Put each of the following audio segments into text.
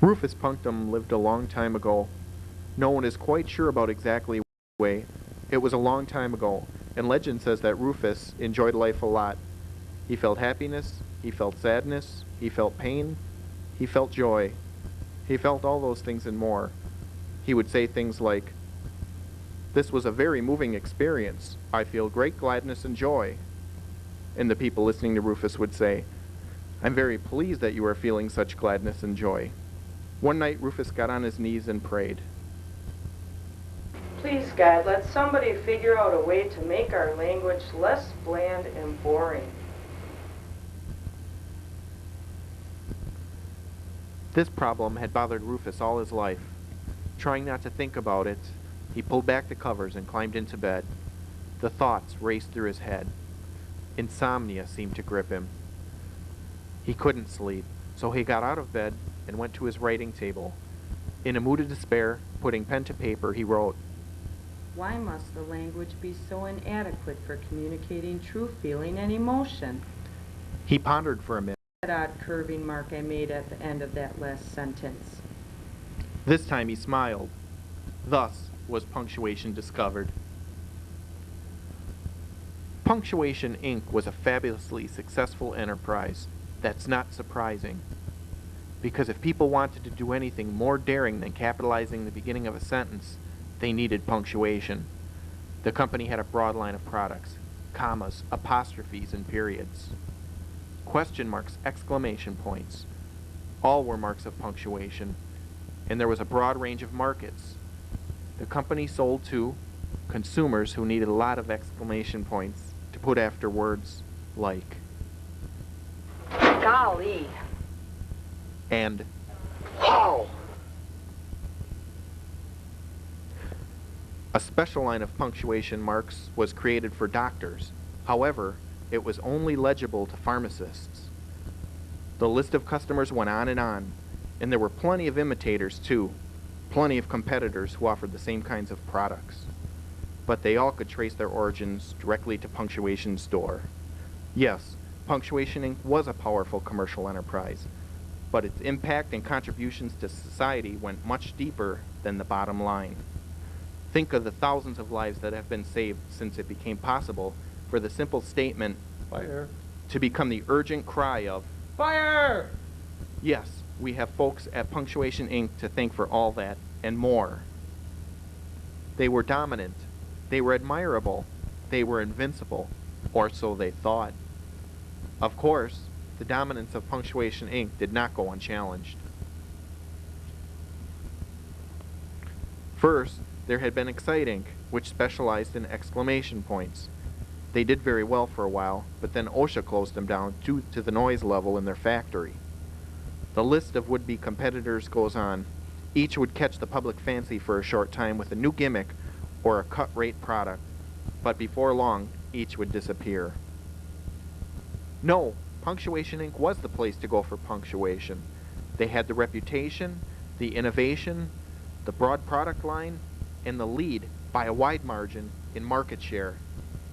Rufus Punctum lived a long time ago. No one is quite sure about exactly way. It was a long time ago, and legend says that Rufus enjoyed life a lot. He felt happiness, he felt sadness, he felt pain, he felt joy. He felt all those things and more. He would say things like, "This was a very moving experience. I feel great gladness and joy." And the people listening to Rufus would say, "I'm very pleased that you are feeling such gladness and joy." One night, Rufus got on his knees and prayed. Please, God, let somebody figure out a way to make our language less bland and boring. This problem had bothered Rufus all his life. Trying not to think about it, he pulled back the covers and climbed into bed. The thoughts raced through his head. Insomnia seemed to grip him. He couldn't sleep, so he got out of bed and went to his writing table. In a mood of despair, putting pen to paper, he wrote, "Why must the language be so inadequate for communicating true feeling and emotion?" He pondered for a minute. That odd curving mark I made at the end of that last sentence. This time he smiled. Thus was punctuation discovered. Punctuation Inc. was a fabulously successful enterprise. That's not surprising. Because if people wanted to do anything more daring than capitalizing the beginning of a sentence, they needed punctuation. The company had a broad line of products: commas, apostrophes, and periods. Question marks, exclamation points. All were marks of punctuation, and there was a broad range of markets. The company sold to consumers who needed a lot of exclamation points to put after words like Golly. and Wow. a special line of punctuation marks was created for doctors. However, it was only legible to pharmacists. The list of customers went on, and there were plenty of imitators too, plenty of competitors who offered the same kinds of products. But they all could trace their origins directly to Punctuation's door. Yes, Punctuation Inc. was a powerful commercial enterprise, but its impact and contributions to society went much deeper than the bottom line. Think of the thousands of lives that have been saved since it became possible for the simple statement, "Fire," to become the urgent cry of, "Fire!" Yes, we have folks at Punctuation Inc. to thank for all that and more. They were dominant, they were admirable, they were invincible, or so they thought. Of course, the dominance of Punctuation Inc. did not go unchallenged. First, there had been Excite Inc., which specialized in exclamation points. They did very well for a while, but then OSHA closed them down due to the noise level in their factory. The list of would-be competitors goes on. Each would catch the public fancy for a short time with a new gimmick or a cut-rate product, but before long, each would disappear. No, Punctuation Inc. was the place to go for punctuation. They had the reputation, the innovation, the broad product line, and the lead, by a wide margin, in market share.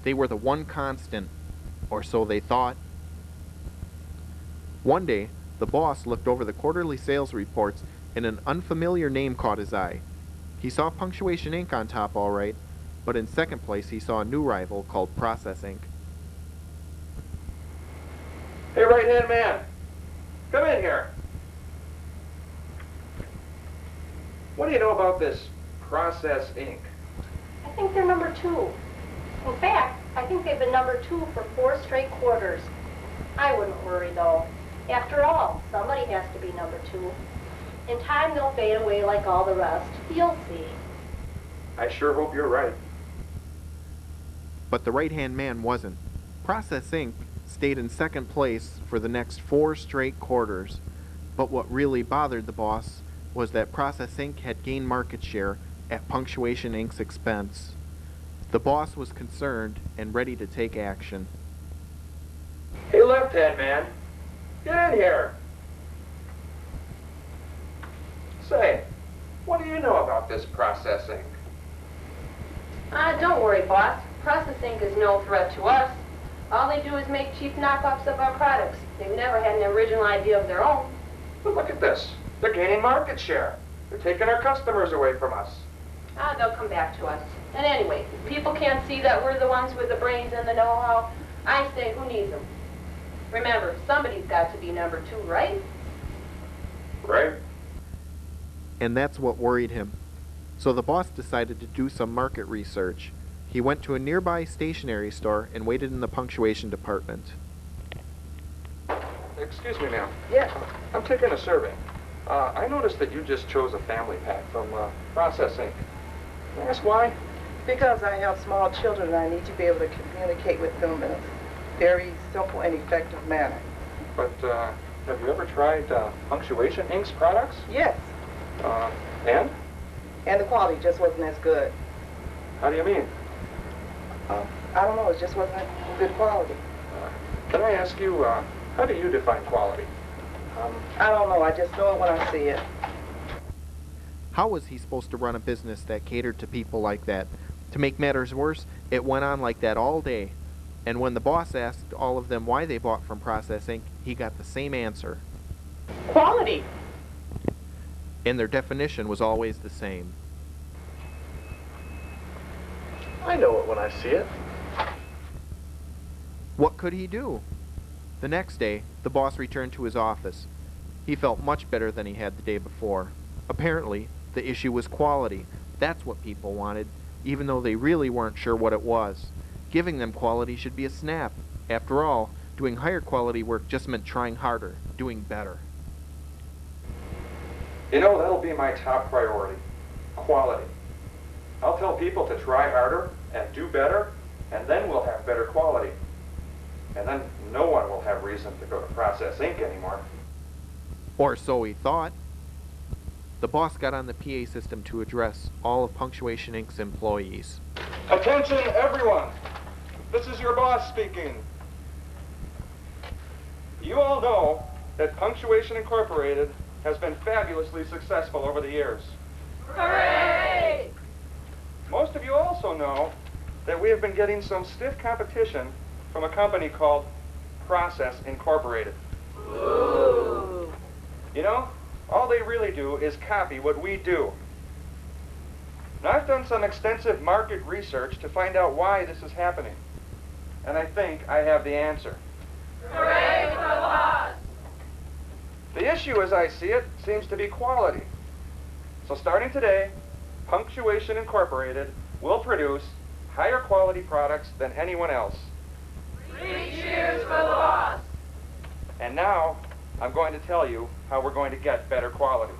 They were the one constant, or so they thought. One day, the boss looked over the quarterly sales reports and an unfamiliar name caught his eye. He saw Punctuation Inc. on top all right, but in second place he saw a new rival called Process Inc. Hey, right-hand man, come in here. What do you know about this Process Inc.? I think they're number 2. In fact, I think they've been number 2 for 4 straight quarters. I wouldn't worry, though. After all, somebody has to be number 2. In time, they'll fade away like all the rest. You'll see. I sure hope you're right. But the right-hand man wasn't. Process Inc. stayed in second place for the next 4 straight quarters. But what really bothered the boss was that Process Inc. had gained market share at Punctuation Inc.'s expense. The boss was concerned and ready to take action. Hey, left-hand man, get in here. Say, what do you know about this Process Inc.? Don't worry, boss. Process Inc. is no threat to us. All they do is make cheap knockoffs of our products. They've never had an original idea of their own. But look at this. They're gaining market share. They're taking our customers away from us. They'll come back to us. And anyway, if people can't see that we're the ones with the brains and the know-how, I say, who needs them? Remember, somebody's got to be number 2, right? Right? And that's what worried him. So the boss decided to do some market research. He went to a nearby stationery store and waited in the punctuation department. Excuse me, ma'am. Yes. I'm taking a survey. I noticed that you just chose a family pack from Process Inc. Can I ask why? Because I have small children and I need to be able to communicate with them in a very simple and effective manner. But have you ever tried Punctuation Inc.'s products? Yes. And? And the quality just wasn't as good. How do you mean? I don't know, it just wasn't good quality. Can I ask you, how do you define quality? I don't know, I just know it when I see it. How was he supposed to run a business that catered to people like that? To make matters worse, it went on like that all day. And when the boss asked all of them why they bought from Process Inc., he got the same answer. Quality! And their definition was always the same. I know it when I see it. What could he do? The next day, the boss returned to his office. He felt much better than he had the day before. Apparently, the issue was quality. That's what people wanted, even though they really weren't sure what it was. Giving them quality should be a snap. After all, doing higher quality work just meant trying harder, doing better. You know, that'll be my top priority. Quality. I'll tell people to try harder and do better, and then we'll have better quality. And then no one will have reason to go to Process Inc. anymore. Or so he thought. The boss got on the PA system to address all of Punctuation Inc.'s employees. Attention, everyone! This is your boss speaking. You all know that Punctuation Incorporated has been fabulously successful over the years. Hooray! Most of you also know that we have been getting some stiff competition from a company called Process Incorporated. Ooh. You know, all they really do is copy what we do. Now, I've done some extensive market research to find out why this is happening. And I think I have the answer. Hooray for the boss! The issue, as I see it, seems to be quality. So starting today, Punctuation Incorporated will produce higher quality products than anyone else. 3 cheers for the boss! And now, I'm going to tell you how we're going to get better quality.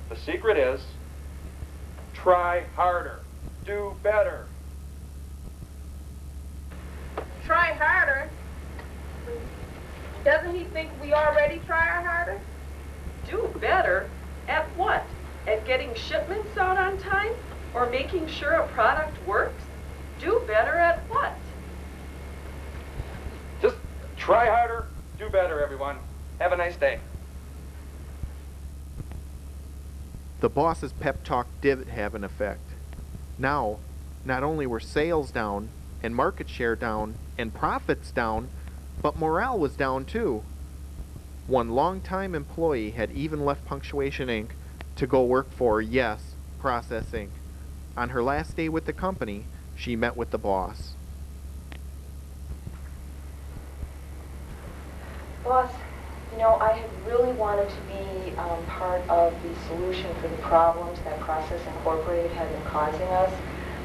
The secret is, try harder, do better. Try harder? Doesn't he think we already try harder? Do better? At what? At getting shipments out on time? Or making sure a product works? Do better at what? Just try harder, do better, everyone. Have a nice day. The boss's pep talk did have an effect. Now, not only were sales down, and market share down, and profits down, but morale was down too. One longtime employee had even left Punctuation Inc. to go work for, yes, Process Inc. On her last day with the company, she met with the boss. Boss, you know, I had really wanted to be part of the solution for the problems that Process Incorporated had been causing us,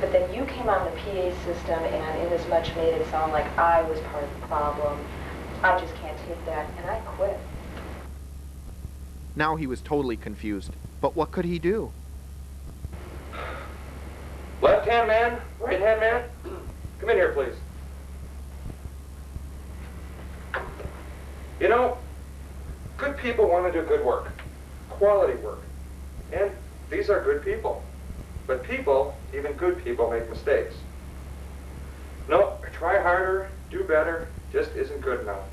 but then you came on the PA system and inasmuch made it sound like I was part of the problem. I just can't take that, and I quit. Now he was totally confused, but what could he do? Left-hand man, right-hand man, come in here, please. You know, good people want to do good work, quality work, and these are good people. But people, even good people, make mistakes. No, try harder, do better, just isn't good enough.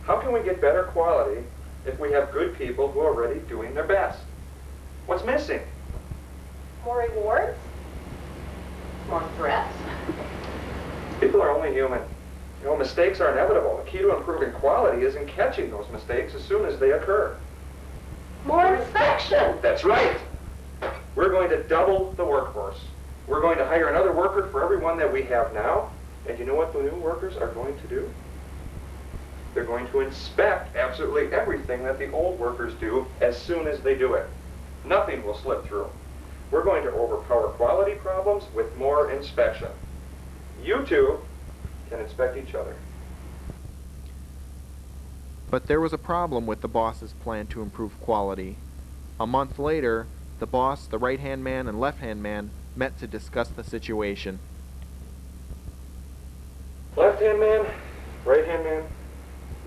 How can we get better quality if we have good people who are already doing their best? What's missing? More rewards? More threats? People are only human. You know, mistakes are inevitable. The key to improving quality is in catching those mistakes as soon as they occur. More inspection. That's right. We're going to double the workforce. We're going to hire another worker for every one that we have now. And you know what the new workers are going to do? They're going to inspect absolutely everything that the old workers do as soon as they do it. Nothing will slip through. We're going to overpower quality problems with more inspection. You two can inspect each other. But there was a problem with the boss's plan to improve quality. A month later, the boss, the right-hand man, and left-hand man met to discuss the situation. Left-hand man, right-hand man,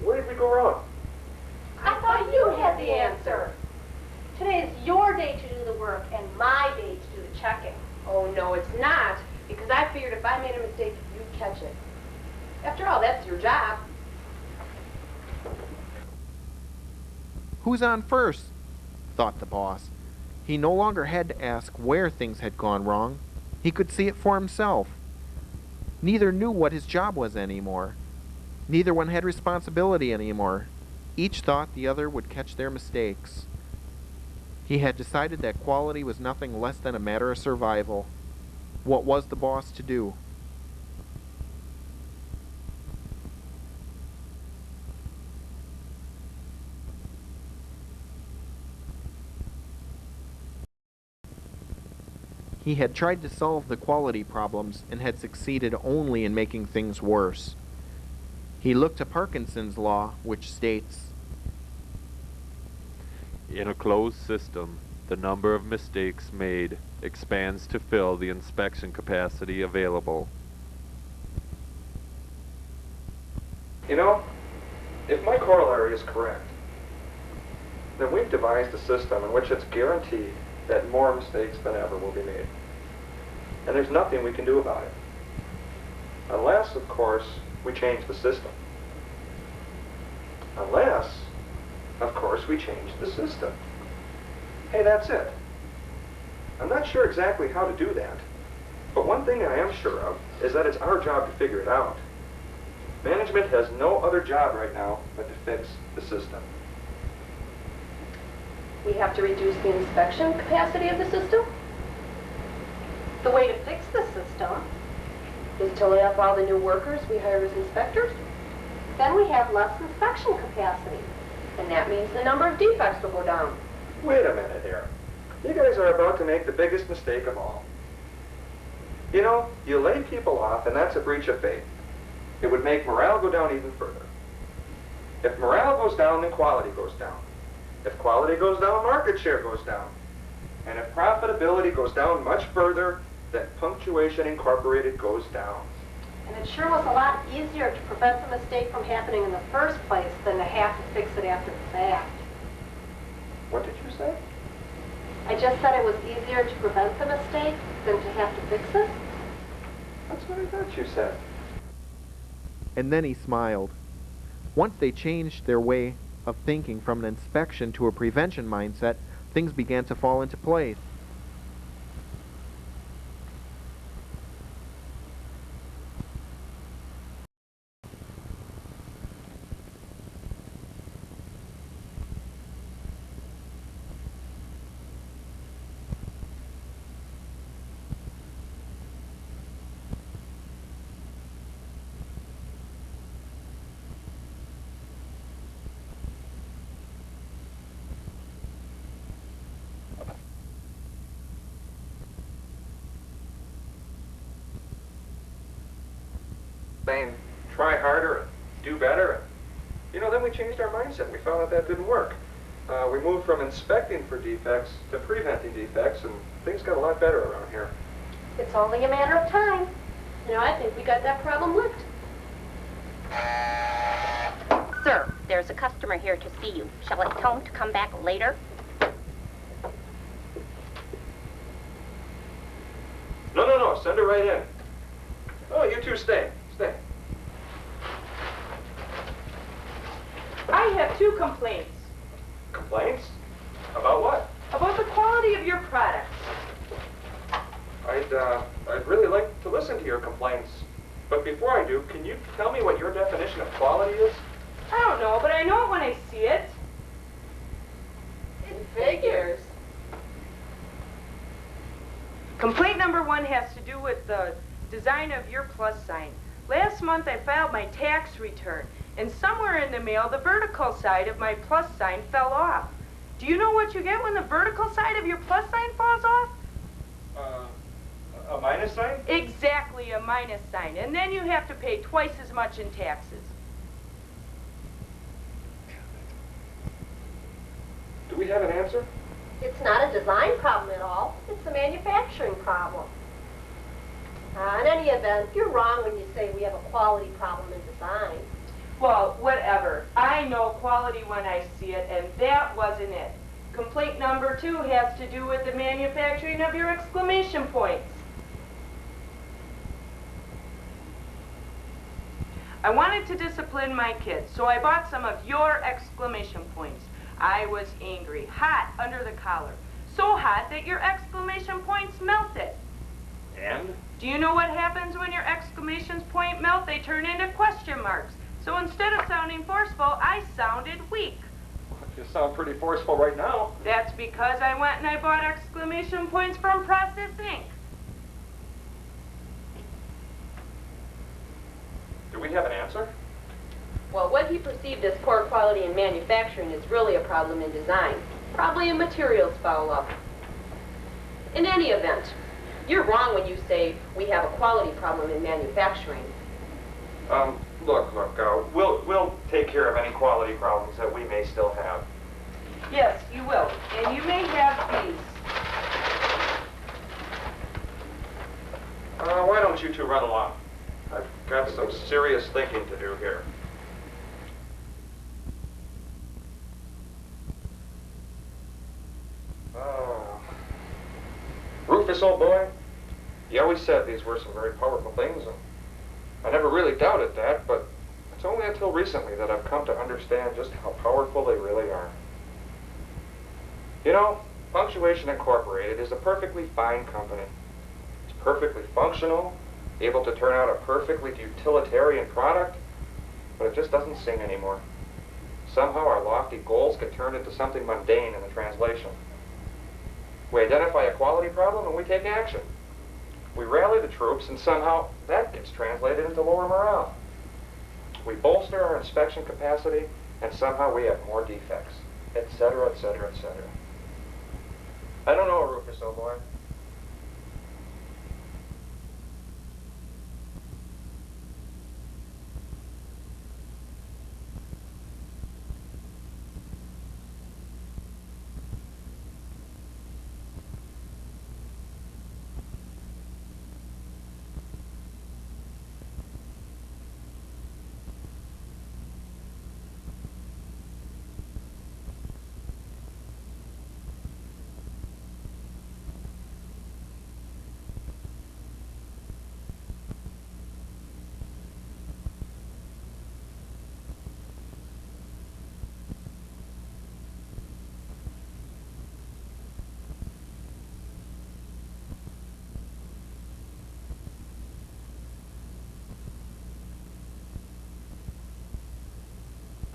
where did we go wrong? I thought you had the answer. Today is your day to do the work and my day to do the checking. Oh, no, it's not, because I figured if I made a mistake, you'd catch it. After all, that's your job. Who's on first? Thought the boss. He no longer had to ask where things had gone wrong. He could see it for himself. Neither knew what his job was anymore. Neither one had responsibility anymore. Each thought the other would catch their mistakes. He had decided that quality was nothing less than a matter of survival. What was the boss to do? He had tried to solve the quality problems and had succeeded only in making things worse. He looked to Parkinson's law, which states, in a closed system, the number of mistakes made expands to fill the inspection capacity available. You know, if my corollary is correct, then we've devised a system in which it's guaranteed that more mistakes than ever will be made. And there's nothing we can do about it. Unless, of course, we change the system. Unless, of course, we change the system. Hey, that's it. I'm not sure exactly how to do that. But one thing I am sure of is that it's our job to figure it out. Management has no other job right now but to fix the system. We have to reduce the inspection capacity of the system. The way to fix the system, Is to lay off all the new workers we hire as inspectors. then we have less inspection capacity. And that means the number of defects will go down. Wait a minute here. You guys are about to make the biggest mistake of all. You know, you lay people off, and that's a breach of faith. It would make morale go down even further. If morale goes down, then quality goes down. If quality goes down, market share goes down. And if profitability goes down much further, then Punctuation Incorporated goes down. And it sure was a lot easier to prevent the mistake from happening in the first place than to have to fix it after the fact. What did you say? I just said it was easier to prevent the mistake than to have to fix it. That's what I thought you said. And then he smiled. Once they changed their way of thinking from an inspection to a prevention mindset, things began to fall into place. Saying, try harder and do better. And, you know, then we changed our mindset. We found that didn't work. We moved from inspecting for defects to preventing defects, and things got a lot better around here. It's only a matter of time. You know, I think we got that problem licked. Sir, there's a customer here to see you. Shall I tell him to come back later? No, send her right in. Oh, you two stay. Stay. I have 2 complaints Complaints? About what? about the quality of your products. I'd really like to listen to your complaints. But before I do, can you tell me what your definition of quality is? I don't know, but I know it when I see it. Figures. Complaint number 1 has to do with the design of your plus sign. Last month I filed my tax return, and somewhere in the mail the vertical side of my plus sign fell off. Do you know what you get when the vertical side of your plus sign falls off? A minus sign? Exactly, a minus sign. And then you have to pay twice as much in taxes. Do we have an answer? It's not a design problem at all. It's a manufacturing problem. In any event, you're wrong when you say we have a quality problem in design. Well, whatever. I know quality when I see it, and that wasn't it. Complaint number 2 has to do with the manufacturing of your exclamation points. I wanted to discipline my kids, so I bought some of your exclamation points. I was angry, hot under the collar. So hot that your exclamation points melted. And? Do you know what happens when your exclamation point melt? They turn into question marks. So instead of sounding forceful, I sounded weak. You sound pretty forceful right now. That's because I went and I bought exclamation points from Process Inc. Do we have an answer? Well, what he perceived as poor quality in manufacturing is really a problem in design. Probably a materials foul-up. In any event, you're wrong when you say we have a quality problem in manufacturing. Look, we'll take care of any quality problems that we may still have. Yes, you will. And you may have these. Why don't you two run along? I've got some serious thinking to do here. Rufus, old boy, you always said these were some very powerful things, and I never really doubted that, but it's only until recently that I've come to understand just how powerful they really are. You know, Punctuation Incorporated is a perfectly fine company. It's perfectly functional, able to turn out a perfectly utilitarian product, but it just doesn't sing anymore. Somehow our lofty goals get turned into something mundane in the translation. We identify a quality problem and we take action. We rally the troops and somehow that gets translated into lower morale. We bolster our inspection capacity and somehow we have more defects, etc., etc., etc. I don't know, Rufus, old boy.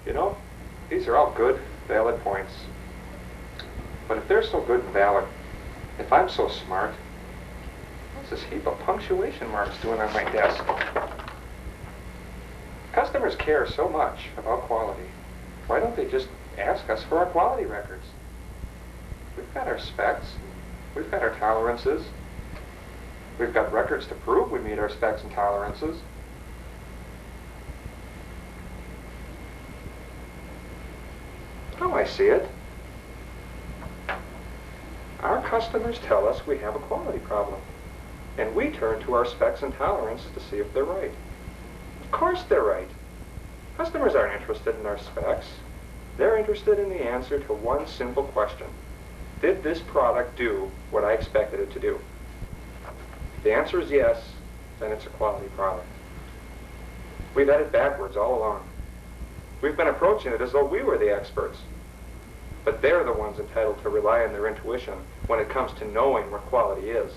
You know, these are all good, valid points. But if they're so good and valid, if I'm so smart, what's this heap of punctuation marks doing on my desk? Customers care so much about quality. Why don't they just ask us for our quality records? We've got our specs. We've got our tolerances. We've got records to prove we meet our specs and tolerances. How I see it, our customers tell us we have a quality problem, and we turn to our specs and tolerances to see if they're right. Of course they're right. Customers aren't interested in our specs. They're interested in the answer to one simple question. Did this product do what I expected it to do? If the answer is yes, then it's a quality product. We've had it backwards all along. We've been approaching it as though we were the experts. But they're the ones entitled to rely on their intuition when it comes to knowing what quality is.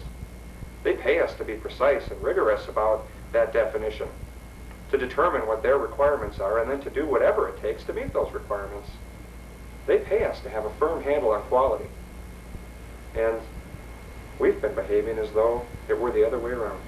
They pay us to be precise and rigorous about that definition, to determine what their requirements are, and then to do whatever it takes to meet those requirements. They pay us to have a firm handle on quality. And we've been behaving as though it were the other way around.